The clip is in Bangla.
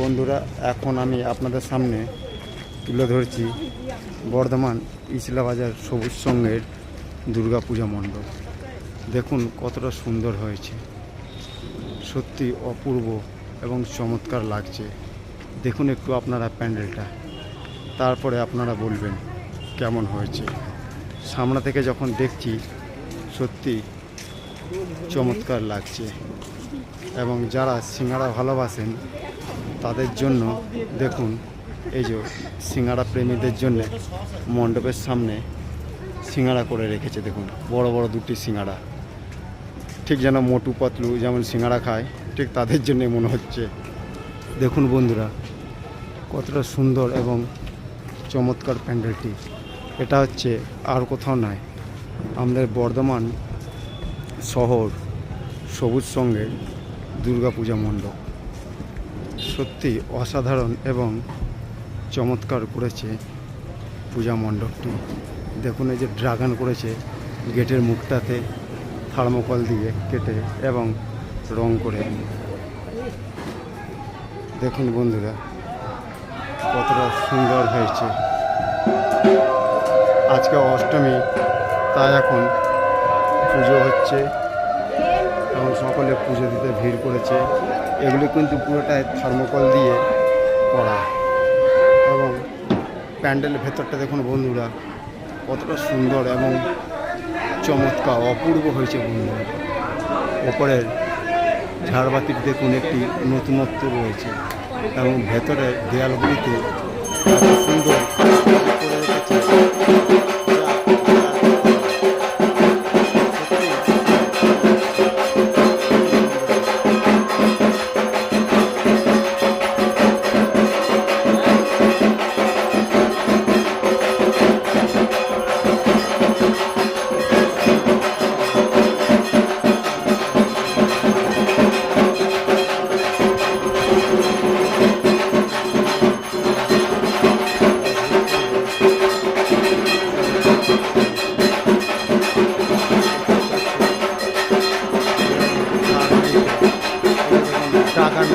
বন্ধুরা, এখন আমি আপনাদের সামনে তুলে ধরছি বর্ধমান ইচলা বাজার সবুজ সঙ্গের দুর্গাপূজা মণ্ডপ। দেখুন কতটা সুন্দর হয়েছে, সত্যি অপূর্ব এবং চমৎকার লাগছে। দেখুন একটু আপনারা প্যান্ডেলটা, তারপরে আপনারা বলবেন কেমন হয়েছে। সামনে থেকে যখন দেখছি সত্যি চমৎকার লাগছে, এবং যারা সিঙ্গাড়া ভালোবাসেন তাদের জন্য দেখুন এই যে সিঙ্গাড়া প্রেমীদের জন্য মণ্ডপের সামনে সিঙ্গাড়া করে রেখেছে। দেখুন বড় বড় দুটি সিঙ্গাড়া, ঠিক যেন মোটু পাতলু যেমন সিঙ্গাড়া খায় ঠিক তাদের জন্যে মনে হচ্ছে। দেখুন বন্ধুরা কতটা সুন্দর এবং চমৎকার প্যান্ডেলটি। এটা হচ্ছে আর কোথাও নয়, আমাদের বর্ধমান শহর সবুজ সঙ্গের দুর্গাপূজা মণ্ডপ। সত্যি অসাধারণ এবং চমৎকার করেছে পূজা মণ্ডপটি। দেখুন এই যে ড্রাগন করেছে গেটের মুখটাতে থার্মোকল দিয়ে কেটে এবং রং করে। দেখুন বন্ধুরা কতটা সুন্দর হয়েছে। আজকে অষ্টমী, তাই এখন পুজো হচ্ছে এবং সকলে পুজো দিতে ভিড় করেছে। এগুলি কিন্তু পুরোটাই থার্মোকল দিয়ে করা, এবং প্যান্ডেলের ভেতরটা দেখুন বন্ধুরা কতটা সুন্দর এবং চমৎকার অপূর্ব হয়েছে বন্ধুরা। ওপরের ঝাড়বাতির দেখুন একটি নতুনত্ব রয়েছে, এবং ভেতরের দেয়ালগুলিতে এত সুন্দর করে রেখেছে। ড্রাগন